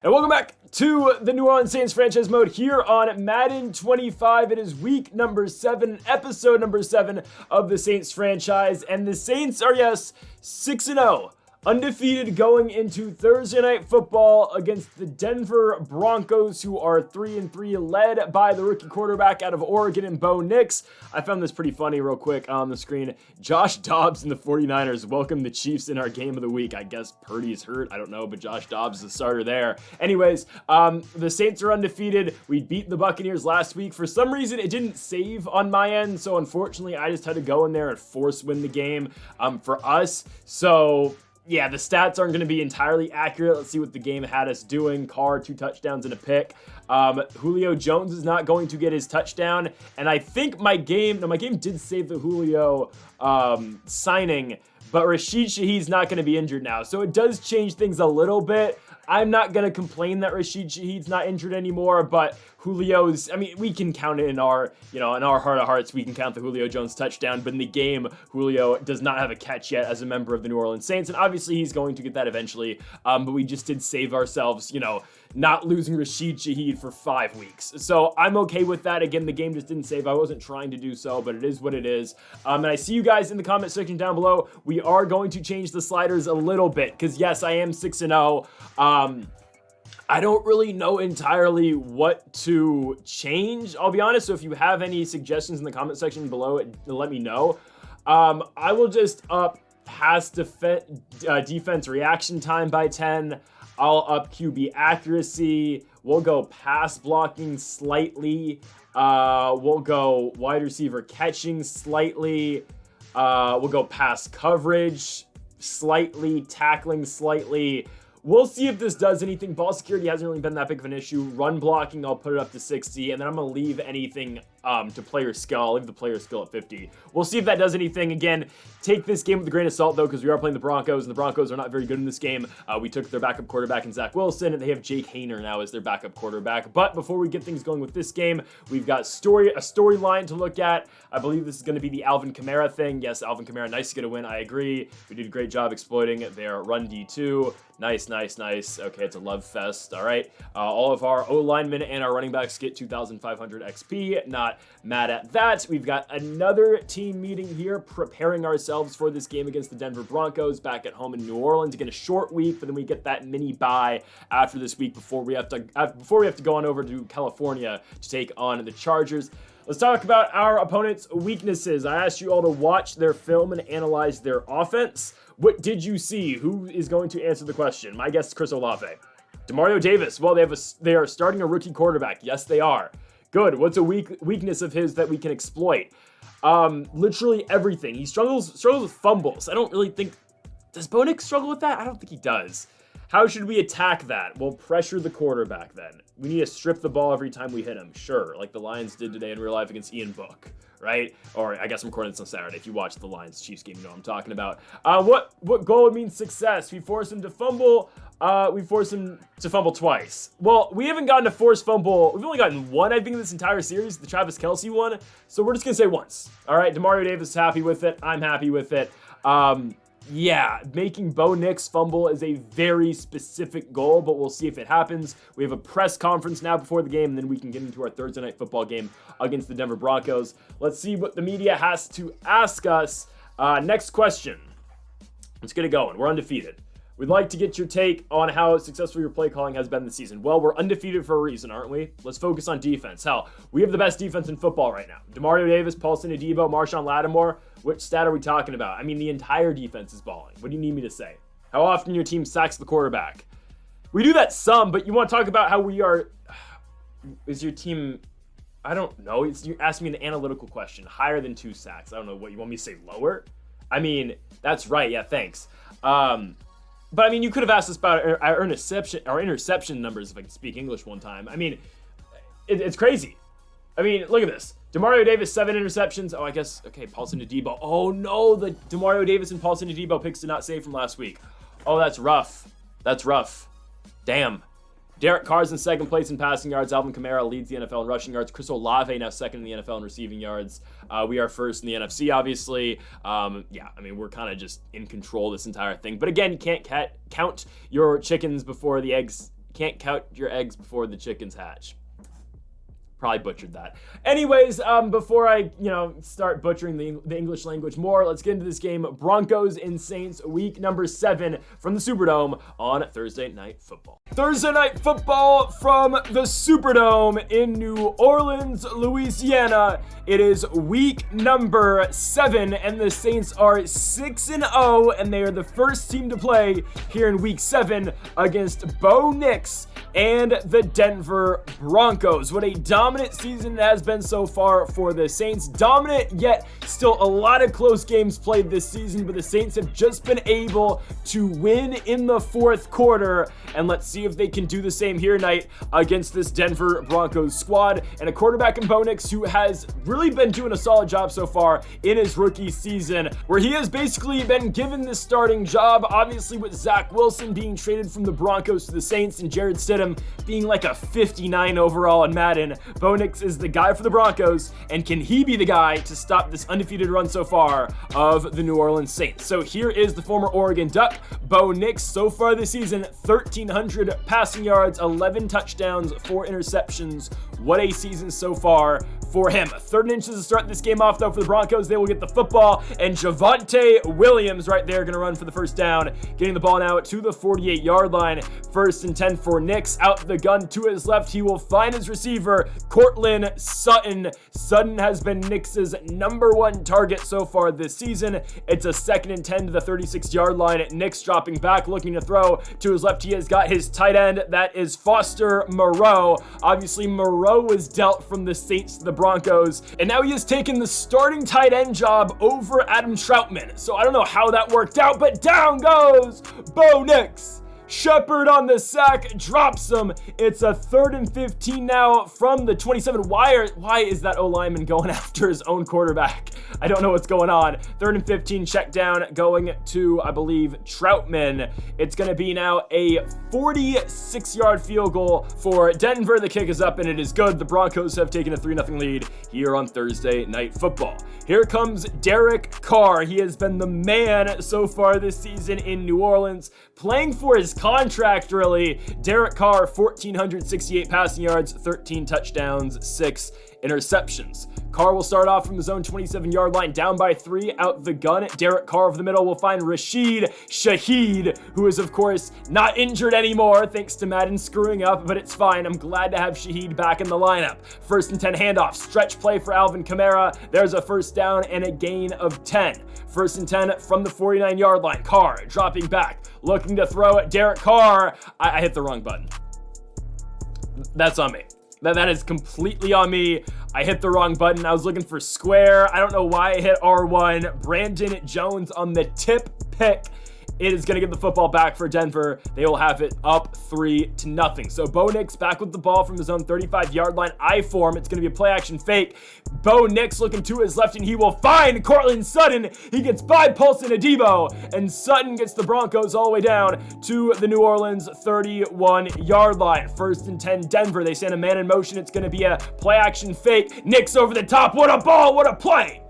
And welcome back to the New Orleans Saints franchise mode here on Madden 25. It is week number 7, episode number 7 of the Saints franchise. And the Saints are, 6-0. Undefeated going into Thursday Night Football against the Denver Broncos, who are 3-3, led by the rookie quarterback out of Oregon and Bo Nix. I found this pretty funny real quick on the screen. Josh Dobbs and the 49ers welcome the Chiefs in our game of the week. I guess Purdy's hurt. I don't know, but Josh Dobbs is the starter there. Anyways, the Saints are undefeated. We beat the Buccaneers last week. For some reason, it didn't save on my end, so unfortunately, I just had to go in there and force win the game for us. So yeah, the stats aren't going to be entirely accurate. Let's see what the game had us doing. Carr, 2 touchdowns and a pick. Julio Jones is not going to get his touchdown. And I think my game did save the Julio signing, but Rashid Shaheed's not going to be injured now. So it does change things a little bit. I'm not going to complain that Rashid Shaheed's not injured anymore, but Julio's, we can count it in our heart of hearts, we can count the Julio Jones touchdown, but in the game, Julio does not have a catch yet as a member of the New Orleans Saints, and obviously he's going to get that eventually, but we just did save ourselves, not losing Rashid Shaheed for 5 weeks. So I'm okay with that. Again, the game just didn't save. I wasn't trying to do so, but it is what it is. And I see you guys in the comment section down below. We are going to change the sliders a little bit, because yes, I am 6-0. I don't really know entirely what to change, I'll be honest. So if you have any suggestions in the comment section below, let me know. I will just up pass defense reaction time by 10. I'll up QB accuracy. We'll go pass blocking slightly. We'll go wide receiver catching slightly. We'll go pass coverage slightly, tackling slightly. We'll see if this does anything. Ball security hasn't really been that big of an issue. Run blocking, I'll put it up to 60, and then I'm going to leave anything to player skill. I'll leave the player skill at 50. We'll see if that does anything. Again, take this game with a grain of salt, though, because we are playing the Broncos, and the Broncos are not very good in this game. We took their backup quarterback in Zach Wilson, and they have Jake Hayner now as their backup quarterback. But before we get things going with this game, we've got a storyline to look at. I believe this is going to be the Alvin Kamara thing. Yes, Alvin Kamara, nice to get a win. I agree. We did a great job exploiting their run D2. Nice. Okay, it's a love fest. All right. All of our O-linemen and our running backs get 2,500 XP. Not mad at that. We've got another team meeting here, preparing ourselves for this game against the Denver Broncos back at home in New Orleans. Again, a short week, but then we get that mini bye after this week before we have to go on over to California to take on the Chargers. Let's talk about our opponent's weaknesses. I asked you all to watch their film and analyze their offense. What did you see? Who is going to answer the question? My guess is Chris Olave. Demario Davis. Well, they are starting a rookie quarterback. Yes, they are. Good. What's a weakness of his that we can exploit? Literally everything. He struggles with fumbles. I don't really think... Does Bo Nix struggle with that? I don't think he does. How should we attack that? Well, pressure the quarterback then. We need to strip the ball every time we hit him. Sure, like the Lions did today in real life against Ian Book, right? Or I guess I'm recording this on Saturday. If you watch the Lions-Chiefs game, you know what I'm talking about. What goal means success? We force him to fumble. We force him to fumble twice. Well, we haven't gotten a forced fumble. We've only gotten one, I think, in this entire series, the Travis Kelce one. So we're just going to say once. All right, Demario Davis is happy with it. I'm happy with it. Yeah, making Bo Nix fumble is a very specific goal, but we'll see if it happens. We have a press conference now before the game, and then we can get into our Thursday Night Football game against the Denver Broncos. Let's see what the media has to ask us. Next question. Let's get it going. We're undefeated. We'd like to get your take on how successful your play calling has been this season. Well, we're undefeated for a reason, aren't we? Let's focus on defense. Hell, we have the best defense in football right now. Demario Davis, Paulson Adebo, Marshawn Lattimore. Which stat are we talking about? The entire defense is balling. What do you need me to say? How often your team sacks the quarterback? We do that some, but you want to talk about how we are... Is your team... I don't know. You're asking me an analytical question. Higher than 2 sacks. I don't know. What, you want me to say lower? That's right. Yeah, thanks. But you could have asked us about our interception numbers, if I can speak English one time. It's crazy. Look at this. Demario Davis, 7 interceptions. Oh, I guess, okay, Paulson Adebo. Oh, no, the Demario Davis and Paulson Adebo picks did not save from last week. Oh, that's rough. Damn. Derek Carr's in second place in passing yards. Alvin Kamara leads the NFL in rushing yards. Chris Olave now second in the NFL in receiving yards. We are first in the NFC, obviously. We're kind of just in control of this entire thing. But again, you can't count your chickens before the eggs Can't count your eggs before the chickens hatch. Probably butchered that. Anyways, before I, start butchering the English language more, let's get into this game. Broncos and Saints, week number 7 from the Superdome on Thursday Night Football. Thursday Night Football from the Superdome in New Orleans, Louisiana. It is week number 7, and the Saints are 6-0, and they are the first team to play here in week 7 against Bo Nix and the Denver Broncos. What a dominant season it has been so far for the Saints. Dominant, yet still a lot of close games played this season, but the Saints have just been able to win in the fourth quarter, and let's see if they can do the same here tonight against this Denver Broncos squad, and a quarterback in Bo Nix who has really been doing a solid job so far in his rookie season, where he has basically been given the starting job, obviously with Zach Wilson being traded from the Broncos to the Saints and Jared Stidham being like a 59 overall in Madden. Bo Nix is the guy for the Broncos, and can he be the guy to stop this undefeated run so far of the New Orleans Saints? So here is the former Oregon Duck, Bo Nix. So far this season, 1,300 passing yards, 11 touchdowns, 4 interceptions. What a season so far for him. 3rd inches to start this game off, though, for the Broncos. They will get the football, and Javonte Williams right there going to run for the first down, getting the ball now to the 48-yard line. 1st and 10 for Nix. Out the gun to his left, he will find his receiver, Courtland Sutton. Sutton has been Nix's #1 target so far this season. It's a 2nd and 10 to the 36-yard line. Nix dropping back, looking to throw to his left. He has got his tight end. That is Foster Moreau. Obviously, Moreau was dealt from the Saints to the Broncos, and now he has taken the starting tight end job over Adam Troutman. So I don't know how that worked out, but down goes Bo Nix. Shepard on the sack, drops him. It's a 3rd and 15 now from the 27. Why is that O-lineman going after his own quarterback? I don't know what's going on. 3rd and 15, check down, going to, I believe, Troutman. It's going to be now a 46-yard field goal for Denver. The kick is up, and it is good. The Broncos have taken a 3-0 lead here on Thursday Night Football. Here comes Derek Carr. He has been the man so far this season in New Orleans, playing for his contract, really. Derek Carr, 1,468 passing yards, 13 touchdowns, 6 interceptions. Carr will start off from his own 27-yard line, down by 3, out the gun. Derek Carr over the middle will find Rashid Shaheed, who is, of course, not injured anymore, thanks to Madden screwing up, but it's fine. I'm glad to have Shaheed back in the lineup. 1st and 10 handoff, stretch play for Alvin Kamara. There's a 1st down and a gain of 10. 1st and 10 from the 49-yard line. Carr dropping back, looking to throw at Derek Carr. I hit the wrong button. That's on me. That is completely on me. I hit the wrong button. I was looking for square. I don't know why I hit R1. Brandon Jones on the tip pick. It is going to get the football back for Denver. They will have it up 3-0. So Bo Nix back with the ball from his own 35-yard line. I form. It's going to be a play-action fake. Bo Nix looking to his left, and he will find Courtland Sutton. He gets by Paulson Adebo, and Sutton gets the Broncos all the way down to the New Orleans 31-yard line. 1st and 10, Denver. They send a man in motion. It's going to be a play-action fake. Nix over the top. What a ball. What a play.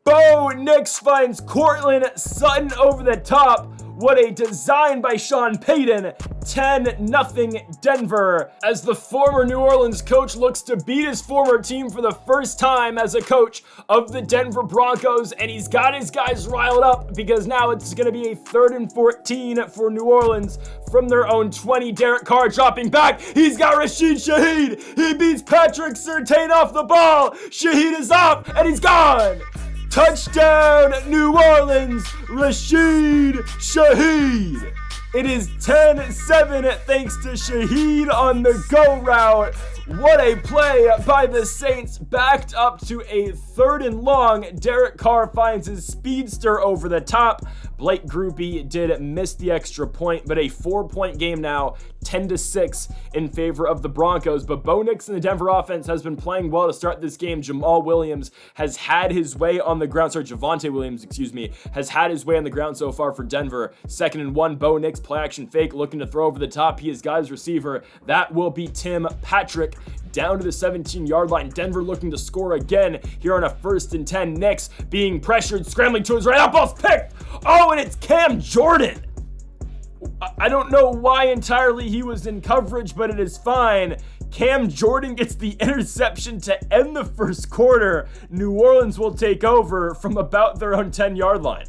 Bo Nix finds Courtland Sutton over the top. What a design by Sean Payton. 10-0 Denver, as the former New Orleans coach looks to beat his former team for the first time as a coach of the Denver Broncos, and he's got his guys riled up because now it's going to be a 3rd and 14 for New Orleans from their own 20. Derek Carr dropping back. He's got Rashid Shaheed. He beats Patrick Surtain off the ball. Shaheed is off, and he's gone. Touchdown, New Orleans, Rashid Shaheed. It is 10-7 thanks to Shaheed on the go route. What a play by the Saints, backed up to a 3rd and long. Derek Carr finds his speedster over the top. Blake Grupe did miss the extra point, but a 4-point game now, 10-6 in favor of the Broncos. But Bo Nix and the Denver offense has been playing well to start this game. Jamal Williams has had his way on the ground. Javonte Williams, has had his way on the ground so far for Denver. 2nd and 1, Bo Nix, play action fake, looking to throw over the top. He has got his receiver. That will be Tim Patrick. Down to the 17-yard line. Denver looking to score again here on a 1st and 10. Nix being pressured, scrambling to his right. That ball's picked. Oh, and it's Cam Jordan. I don't know why entirely he was in coverage, but it is fine. Cam Jordan gets the interception to end the first quarter. New Orleans will take over from about their own 10-yard line.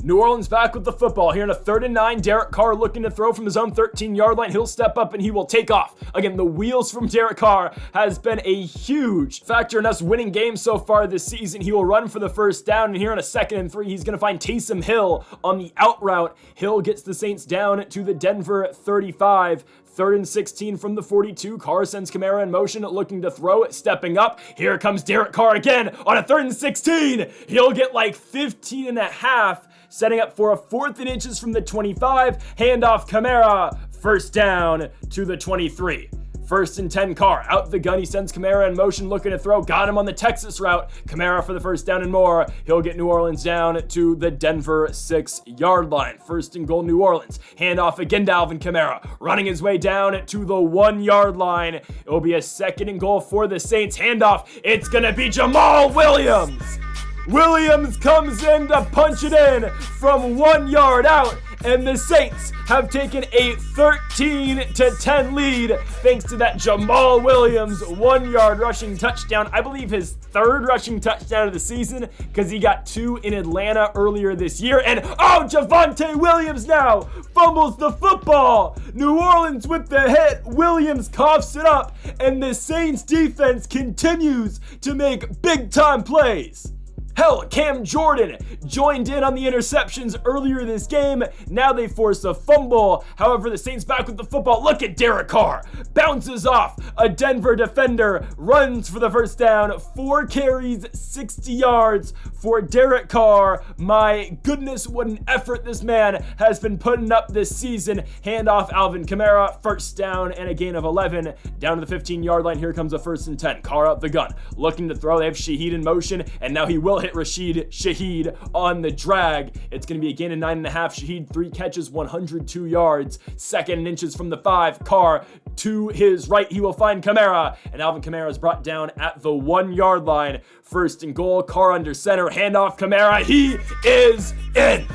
New Orleans back with the football here in a 3rd and 9. Derek Carr looking to throw from his own 13-yard line. He'll step up and he will take off. Again, the wheels from Derek Carr has been a huge factor in us winning games so far this season. He will run for the first down, and here on a 2nd and 3, he's going to find Taysom Hill on the out route. Hill gets the Saints down to the Denver 35. 3rd and 16 from the 42. Carr sends Kamara in motion, looking to throw it, stepping up. Here comes Derek Carr again on a 3rd and 16. He'll get like 15 and a half, setting up for a 4th and inches from the 25. Handoff Kamara, first down to the 23. 1st and 10, Carr out the gun. He sends Kamara in motion, looking to throw. Got him on the Texas route. Kamara for the first down and more. He'll get New Orleans down to the Denver 6-yard line. 1st and goal, New Orleans. Handoff again to Alvin Kamara, running his way down to the 1-yard line. It will be a 2nd and goal for the Saints. Handoff. It's going to be Jamal Williams. Williams comes in to punch it in from 1 yard out, and the Saints have taken a 13-10 lead thanks to that Jamal Williams 1-yard rushing touchdown. I believe his 3rd rushing touchdown of the season, because he got 2 in Atlanta earlier this year. And Javonte Williams now fumbles the football. New Orleans with the hit. Williams coughs it up, and the Saints defense continues to make big-time plays. Hell, Cam Jordan joined in on the interceptions earlier this game. Now they force a fumble. However, the Saints back with the football. Look at Derek Carr. Bounces off a Denver defender. Runs for the first down. 4 carries, 60 yards for Derek Carr. My goodness, what an effort this man has been putting up this season. Handoff Alvin Kamara. First down and a gain of 11. Down to the 15-yard line. Here comes a 1st and 10. Carr out the gun. Looking to throw. They have Shaheed in motion. And now he will hit Rashid Shaheed on the drag. It's going to be a gain of 9.5. Shaheed 3 catches, 102 yards. 2nd and inches from the 5. Carr to his right. He will find Kamara, and Alvin Kamara is brought down at the 1-yard line. 1st and goal. Carr under center. Handoff Kamara. He is in.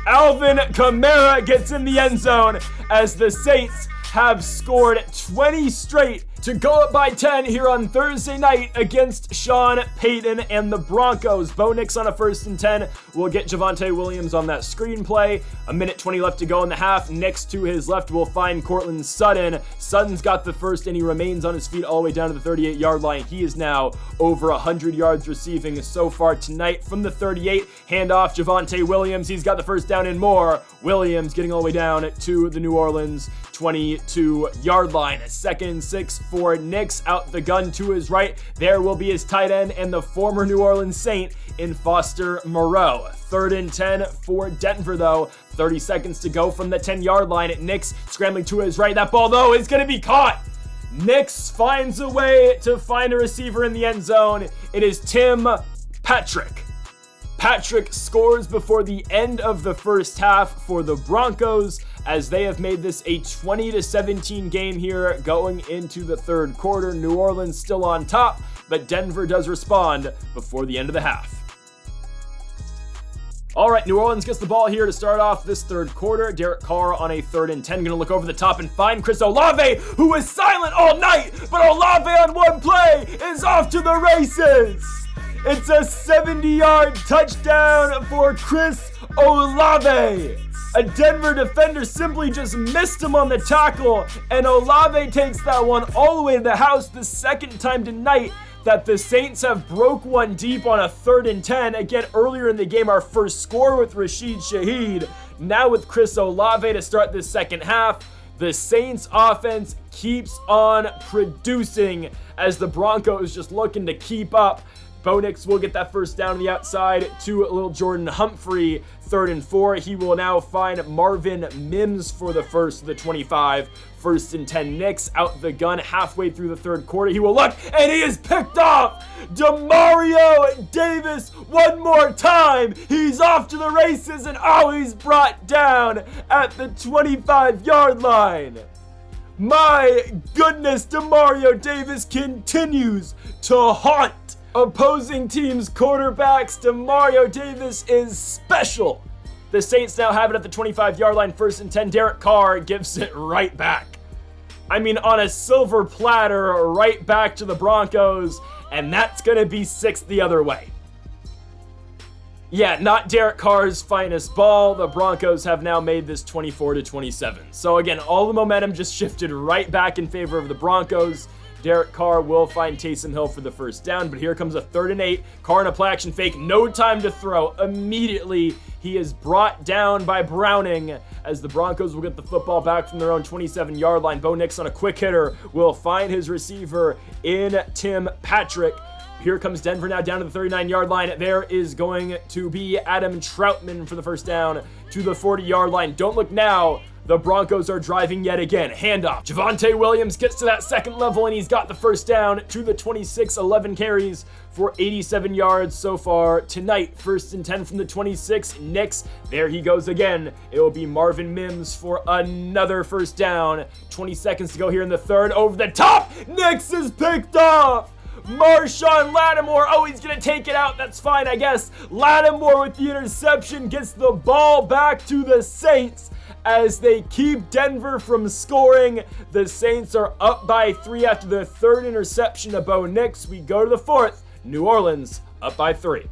Alvin Kamara gets in the end zone as the Saints have scored 20 straight to go up by 10 here on Thursday night against Sean Payton and the Broncos. Bo Nix on a 1st and 10 will get Javonte Williams on that screenplay. 1:20 left to go in the half. Next to his left will find Courtland Sutton. Sutton's got the first, and he remains on his feet all the way down to the 38-yard line. He is now over 100 yards receiving so far tonight from the 38. Handoff Javonte Williams. He's got the first down and more. Williams getting all the way down to the New Orleans 22-yard line. 2nd and 6 for Nix out the gun to his right. There will be his tight end and the former New Orleans Saint in Foster Moreau. 3rd and 10 for Denver though. 30 seconds to go from the 10-yard line. Nix scrambling to his right. That ball though is going to be caught. Nix finds a way to find a receiver in the end zone. It is Tim Patrick. Patrick scores before the end of the first half for the Broncos, as they have made this a 20-17 game here going into the 3rd quarter. New Orleans still on top, but Denver does respond before the end of the half. All right, New Orleans gets the ball here to start off this 3rd quarter. Derek Carr on a 3rd and 10, gonna look over the top and find Chris Olave, who was silent all night, but Olave on one play is off to the races. It's a 70-yard touchdown for Chris Olave. A Denver defender simply just missed him on the tackle, and Olave takes that one all the way to the house. The 2nd time tonight that the Saints have broke one deep on a 3rd and 10. Again, earlier in the game, our first score with Rashid Shaheed. Now with Chris Olave to start the 2nd half. The Saints offense keeps on producing as the Broncos just looking to keep up. Bo Nix will get that first down on the outside to little Jordan Humphrey. 3rd and 4. He will now find Marvin Mims for the first of the 25. 1st and 10. Nix out the gun halfway through the 3rd quarter. He will look, and he is picked off. Demario Davis one more time. He's off to the races, and he's brought down at the 25-yard line. My goodness, Demario Davis continues to haunt opposing teams' quarterbacks. Demario Davis is special. The Saints now have it at the 25-yard line, 1st and 10. Derek Carr gives it right back. I mean, on a silver platter, right back to the Broncos, and that's going to be 6 the other way. Yeah, not Derek Carr's finest ball. The Broncos have now made this 24-27. So again, all the momentum just shifted right back in favor of the Broncos. Derek Carr will find Taysom Hill for the first down, but here comes a 3rd and 8. Carr in a play action fake, no time to throw. Immediately, he is brought down by Browning as the Broncos will get the football back from their own 27-yard line. Bo Nix on a quick hitter will find his receiver in Tim Patrick. Here comes Denver now down to the 39-yard line. There is going to be Adam Troutman for the first down to the 40-yard line. Don't look now. The Broncos are driving yet again. Handoff. Javonte Williams gets to that second level, and he's got the first down to the 26, 11 carries for 87 yards so far tonight. 1st and 10 from the 26. Nix, there he goes again. It will be Marvin Mims for another first down. 20 seconds to go here in the 3rd. Over the top. Nix is picked off. Marshawn Lattimore, oh, he's going to take it out. That's fine, I guess. Lattimore with the interception gets the ball back to the Saints as they keep Denver from scoring. The Saints are up by 3 after their 3rd interception of Bo Nix. We go to the 4th. New Orleans up by 3.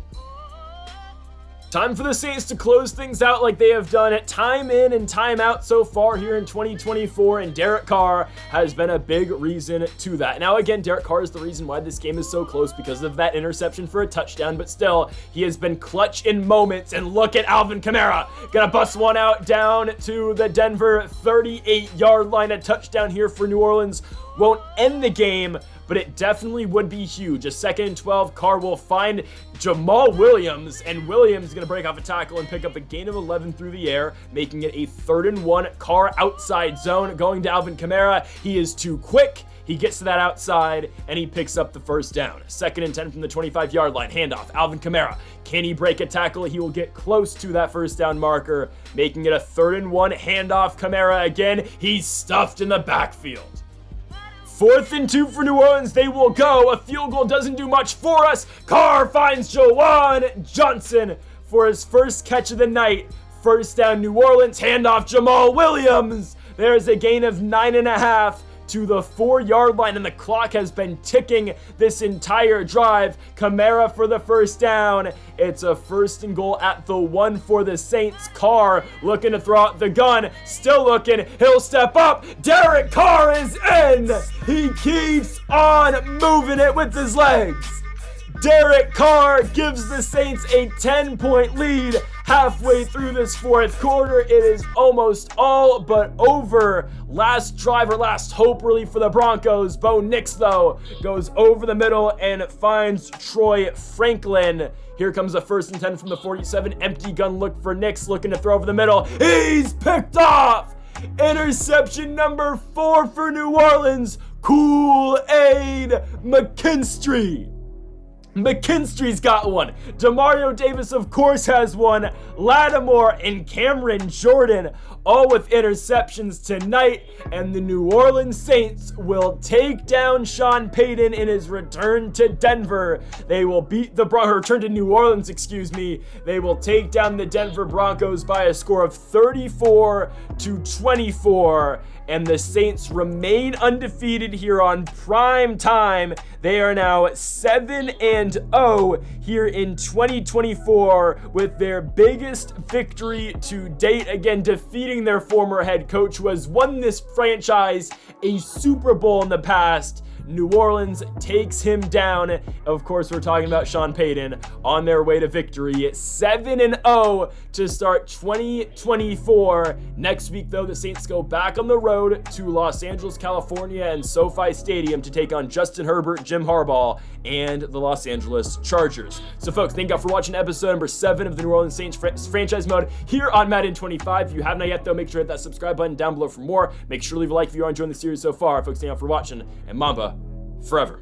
Time for the Saints to close things out like they have done it time in and time out so far here in 2024, and Derek Carr has been a big reason to that. Now again, Derek Carr is the reason why this game is so close because of that interception for a touchdown, but still, he has been clutch in moments, and look at Alvin Kamara. Gonna bust one out down to the Denver 38-yard line. A touchdown here for New Orleans won't end the game, but it definitely would be huge. A 2nd and 12, Carr will find Jamal Williams, and Williams is going to break off a tackle and pick up a gain of 11 through the air, making it a 3rd and 1. Carr outside zone, going to Alvin Kamara. He is too quick. He gets to that outside, and he picks up the first down. 2nd and 10 from the 25-yard line. Handoff, Alvin Kamara. Can he break a tackle? He will get close to that first down marker, making it a 3rd and 1. Handoff, Kamara again. He's stuffed in the backfield. 4th and 2 for New Orleans. They will go. A field goal doesn't do much for us. Carr finds Jawan Johnson for his first catch of the night. First down, New Orleans. Handoff, Jamal Williams. There's a gain of 9.5 to the 4-yard line, and the clock has been ticking this entire drive. Kamara for the first down. It's a 1st and goal at the 1 for the Saints. Carr looking to throw out the gun. Still looking. He'll step up. Derek Carr is in. He keeps on moving it with his legs. Derek Carr gives the Saints a 10-point lead halfway through this 4th quarter. It is almost all but over. Last drive or last hope really for the Broncos. Bo Nix, though, goes over the middle and finds Troy Franklin. Here comes a 1st and 10 from the 47. Empty gun look for Nix, looking to throw over the middle. He's picked off. Interception number 4 for New Orleans. Kool-Aid McKinstry. McKinstry's got one. Demario Davis, of course, has one. Lattimore and Cameron Jordan, all with interceptions tonight. And the New Orleans Saints will take down Sean Payton in his return to Denver. They will beat the return to New Orleans, excuse me. They will take down the Denver Broncos by a score of 34-24. And the Saints remain undefeated here on prime time. They are now 7-0 here in 2024 with their biggest victory to date. Again, defeating their former head coach who has won this franchise a Super Bowl in the past. New Orleans takes him down. Of course, we're talking about Sean Payton on their way to victory at 7-0 to start 2024. Next week, though, the Saints go back on the road to Los Angeles, California, and SoFi Stadium to take on Justin Herbert, Jim Harbaugh, and the Los Angeles Chargers. So, folks, thank you for watching episode number 7 of the New Orleans Saints franchise mode here on Madden 25. If you have not yet, though, make sure to hit that subscribe button down below for more. Make sure to leave a like if you are enjoying the series so far. Folks, thank you for watching, and Mamba forever.